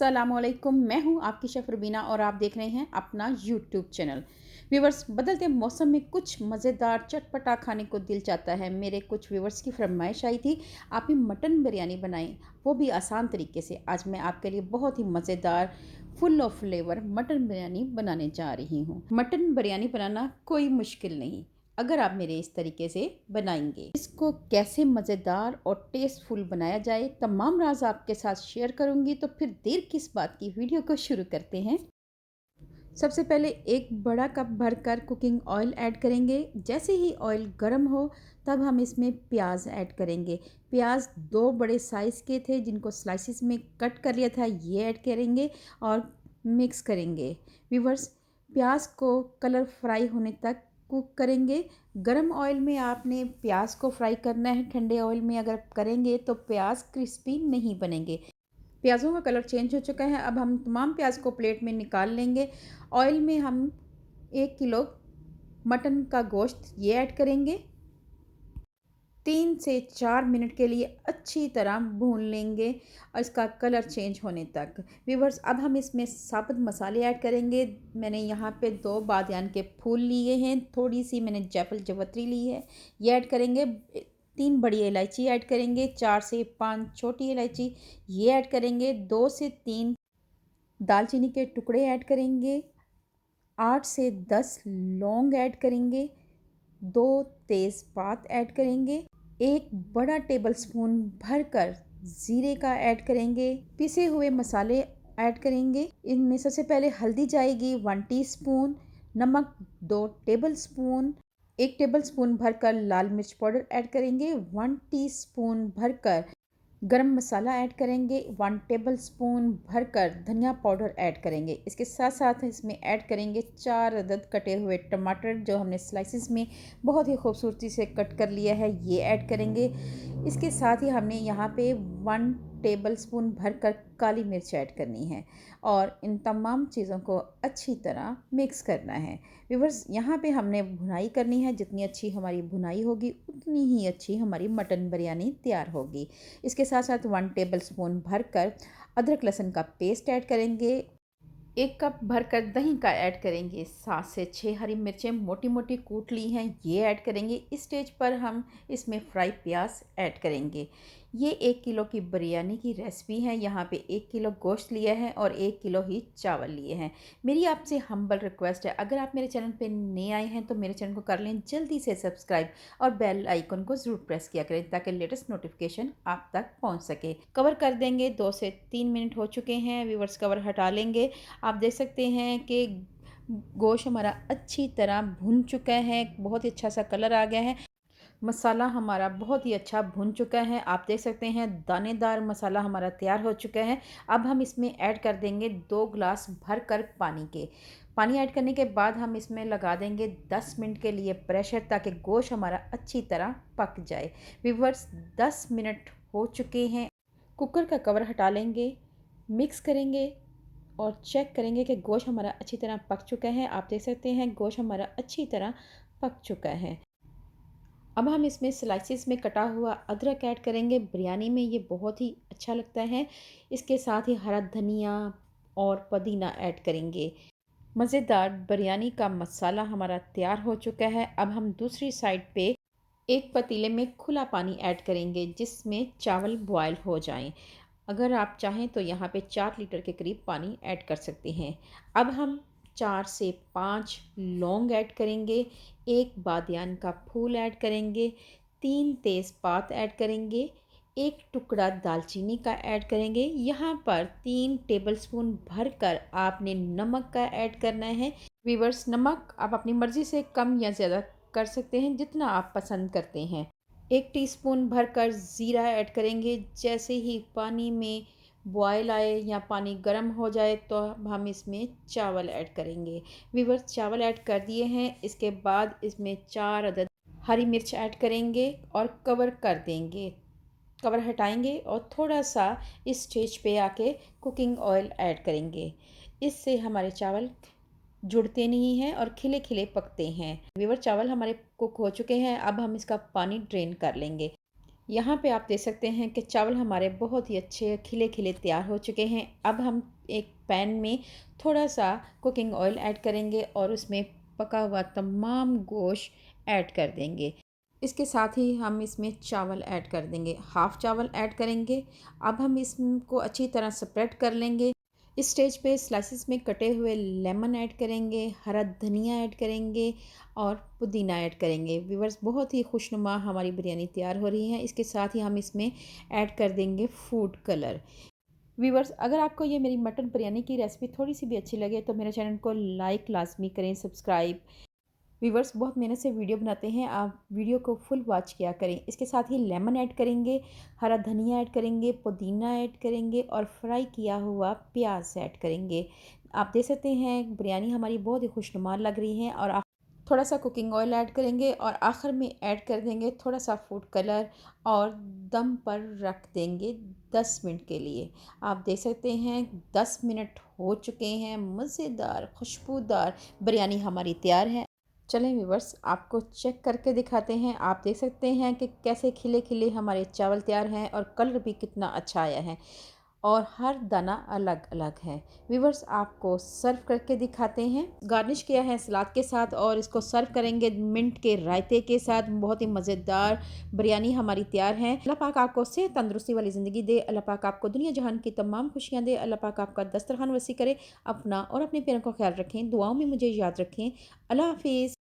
अस्सलामुअलैकुम, मैं हूं आपकी शेफ़ रुबीना और आप देख रहे हैं अपना यूट्यूब चैनल। व्यूवर्स, बदलते मौसम में कुछ मज़ेदार चटपटा खाने को दिल चाहता है। मेरे कुछ व्यूवर्स की फरमाइश आई थी, आप ही मटन बिरयानी बनाएं, वो भी आसान तरीके से। आज मैं आपके लिए बहुत ही मज़ेदार full of flavour mutton biryani बनाने जा रही हूँ। मटन बिरयानी बनाना कोई मुश्किल नहीं, अगर आप मेरे इस तरीके से बनाएंगे। इसको कैसे मज़ेदार और टेस्टफुल बनाया जाए, तमाम राज आपके साथ शेयर करूंगी। तो फिर देर किस बात की, वीडियो को शुरू करते हैं। सबसे पहले एक बड़ा कप भरकर कुकिंग ऑयल ऐड करेंगे। जैसे ही ऑयल गर्म हो तब हम इसमें प्याज ऐड करेंगे। प्याज दो बड़े साइज़ के थे जिनको स्लाइसिस में कट कर लिया था, ये ऐड करेंगे और मिक्स करेंगे। व्यूअर्स, प्याज को कलर फ्राई होने तक कुक करेंगे। गरम ऑयल में आपने प्याज को फ्राई करना है, ठंडे ऑयल में अगर करेंगे तो प्याज क्रिस्पी नहीं बनेंगे। प्याज़ों का कलर चेंज हो चुका है, अब हम तमाम प्याज को प्लेट में निकाल लेंगे। ऑयल में हम 1 किलो मटन का गोश्त ये ऐड करेंगे। 3 से 4 मिनट के लिए अच्छी तरह भून लेंगे और इसका कलर चेंज होने तक। व्यूअर्स, अब हम इसमें साबुत मसाले ऐड करेंगे। मैंने यहाँ पे 2 बादियान के फूल लिए हैं, थोड़ी सी मैंने जायफल जवत्री ली है, ये ऐड करेंगे। 3 बड़ी इलायची ऐड करेंगे, 4 से 5 छोटी इलायची ये ऐड करेंगे, 2 से 3 दालचीनी के टुकड़े ऐड करेंगे, 8 से 10 लौंग ऐड करेंगे, 2 तेज़पात ऐड करेंगे, 1 बड़ा टेबलस्पून भरकर ज़ीरे का ऐड करेंगे, पिसे हुए मसाले ऐड करेंगे। इनमें सबसे पहले हल्दी जाएगी 1 टीस्पून, नमक 2 टेबलस्पून, 1 टेबलस्पून भरकर लाल मिर्च पाउडर ऐड करेंगे, 1 टीस्पून भरकर गरम मसाला ऐड करेंगे, 1 टेबलस्पून भरकर धनिया पाउडर ऐड करेंगे। इसके साथ साथ इसमें ऐड करेंगे 4 अदद कटे हुए टमाटर जो हमने स्लाइसिस में बहुत ही खूबसूरती से कट कर लिया है, ये ऐड करेंगे। इसके साथ ही हमने यहाँ पे 1 टेबलस्पून भरकर काली मिर्च ऐड करनी है और इन तमाम चीज़ों को अच्छी तरह मिक्स करना है। व्यूअर्स, यहाँ पे हमने भुनाई करनी है, जितनी अच्छी हमारी भुनाई होगी उतनी ही अच्छी हमारी मटन बिरयानी तैयार होगी। इसके साथ साथ 1 टेबलस्पून भरकर अदरक लहसुन का पेस्ट ऐड करेंगे। 1 कप भरकर दही का ऐड करेंगे। 7 से 6 हरी मिर्चें मोटी मोटी कूट ली हैं, ये ऐड करेंगे। इस स्टेज पर हम इसमें फ्राई प्याज ऐड करेंगे। ये 1 किलो की बिरयानी की रेसिपी है। यहाँ पे 1 किलो गोश्त लिया है और 1 किलो ही चावल लिए हैं। मेरी आपसे हम्बल रिक्वेस्ट है, अगर आप मेरे चैनल पे नए आए हैं तो मेरे चैनल को कर लें जल्दी से सब्सक्राइब और बेल आइकन को ज़रूर प्रेस किया करें ताकि लेटेस्ट नोटिफिकेशन आप तक पहुँच सके। कवर कर देंगे। 2 से 3 मिनट हो चुके हैं। व्यूवर्स, कवर हटा लेंगे। आप देख सकते हैं कि गोश्त हमारा अच्छी तरह भुन चुका है, बहुत ही अच्छा सा कलर आ गया है। मसाला हमारा बहुत ही अच्छा भुन चुका है। आप देख सकते हैं दानेदार मसाला हमारा तैयार हो चुका है। अब हम इसमें ऐड कर देंगे 2 गिलास भरकर पानी के। पानी ऐड करने के बाद हम इसमें लगा देंगे 10 मिनट के लिए प्रेशर ताकि गोश्त हमारा अच्छी तरह पक जाए। व्यूअर्स, 10 मिनट हो चुके हैं। कुकर का कवर हटा लेंगे, मिक्स करेंगे और चेक करेंगे कि गोश्त हमारा अच्छी तरह पक चुका है। आप देख सकते हैं गोश्त हमारा अच्छी तरह पक चुका है। अब हम इसमें स्लाइसिस में कटा हुआ अदरक ऐड करेंगे। बिरयानी में ये बहुत ही अच्छा लगता है। इसके साथ ही हरा धनिया और पुदीना ऐड करेंगे। मज़ेदार बिरयानी का मसाला हमारा तैयार हो चुका है। अब हम दूसरी साइड पे एक पतीले में खुला पानी ऐड करेंगे जिसमें चावल बॉयल हो जाएं। अगर आप चाहें तो यहाँ पे 4 लीटर के करीब पानी ऐड कर सकते हैं। अब हम 4 से 5 लौंग ऐड करेंगे, 1 बादियान का फूल ऐड करेंगे, 3 तेज़पात ऐड करेंगे, 1 टुकड़ा दालचीनी का ऐड करेंगे। यहाँ पर 3 टेबलस्पून भरकर आपने नमक का ऐड करना है। वीवर्स, नमक आप अपनी मर्ज़ी से कम या ज़्यादा कर सकते हैं, जितना आप पसंद करते हैं। 1 टीस्पून भरकर ज़ीरा ऐड करेंगे। जैसे ही पानी में बॉयल आए या पानी गर्म हो जाए तो अब हम इसमें चावल ऐड करेंगे। व्यूअर्स, चावल ऐड कर दिए हैं। इसके बाद इसमें 4 अदद हरी मिर्च ऐड करेंगे और कवर कर देंगे। कवर हटाएंगे और थोड़ा सा इस स्टेज पे आके कुकिंग ऑयल ऐड करेंगे। इससे हमारे चावल जुड़ते नहीं हैं और खिले खिले पकते हैं। व्यूअर, चावल हमारे कुक हो चुके हैं। अब हम इसका पानी ड्रेन कर लेंगे। यहाँ पे आप देख सकते हैं कि चावल हमारे बहुत ही अच्छे खिले खिले तैयार हो चुके हैं। अब हम एक पैन में थोड़ा सा कुकिंग ऑयल ऐड करेंगे और उसमें पका हुआ तमाम गोश्त ऐड कर देंगे। इसके साथ ही हम इसमें चावल ऐड कर देंगे, हाफ़ चावल ऐड करेंगे। अब हम इसको अच्छी तरह स्प्रेड कर लेंगे। इस स्टेज पे स्लाइसिस में कटे हुए लेमन ऐड करेंगे, हरा धनिया ऐड करेंगे और पुदीना ऐड करेंगे। व्यूअर्स, बहुत ही खुशनुमा हमारी बिरयानी तैयार हो रही है। इसके साथ ही हम इसमें ऐड कर देंगे फूड कलर। व्यूअर्स, अगर आपको ये मेरी मटन बिरयानी की रेसिपी थोड़ी सी भी अच्छी लगे तो मेरे चैनल को लाइक लाजमी करें, सब्सक्राइब। व्यूवर्स, बहुत मेहनत से वीडियो बनाते हैं, आप वीडियो को फुल वॉच किया करें। इसके साथ ही लेमन ऐड करेंगे, हरा धनिया ऐड करेंगे, पुदीना ऐड करेंगे और फ्राई किया हुआ प्याज ऐड करेंगे। आप देख सकते हैं बिरयानी हमारी बहुत ही खुशनुमा लग रही है। और आप थोड़ा सा कुकिंग ऑयल ऐड करेंगे और आखिर में ऐड कर देंगे थोड़ा सा फूड कलर और दम पर रख देंगे 10 मिनट के लिए। आप देख सकते हैं 10 मिनट हो चुके हैं, मज़ेदार खुशबूदार बिरयानी हमारी तैयार है। चलें व्यूवर्स, आपको चेक करके दिखाते हैं। आप देख सकते हैं कि कैसे खिले खिले हमारे चावल तैयार हैं और कलर भी कितना अच्छा आया है और हर दाना अलग अलग है। व्यूवर्स, आपको सर्व करके दिखाते हैं। गार्निश किया है सलाद के साथ और इसको सर्व करेंगे मिंट के रायते के साथ। बहुत ही मज़ेदार बिरयानी हमारी तैयार है। अल्लाह पाक आपको सेहत तंदुरुस्ती वाली ज़िंदगी दे। अल्लाह पाक आपको दुनिया जहान की तमाम खुशियाँ दे। अल्लाह पाक आपका दस्तरखान वसी करे। अपना और अपने प्यारों का ख्याल रखें, दुआओं में मुझे याद रखें। अल्लाह हाफिज़।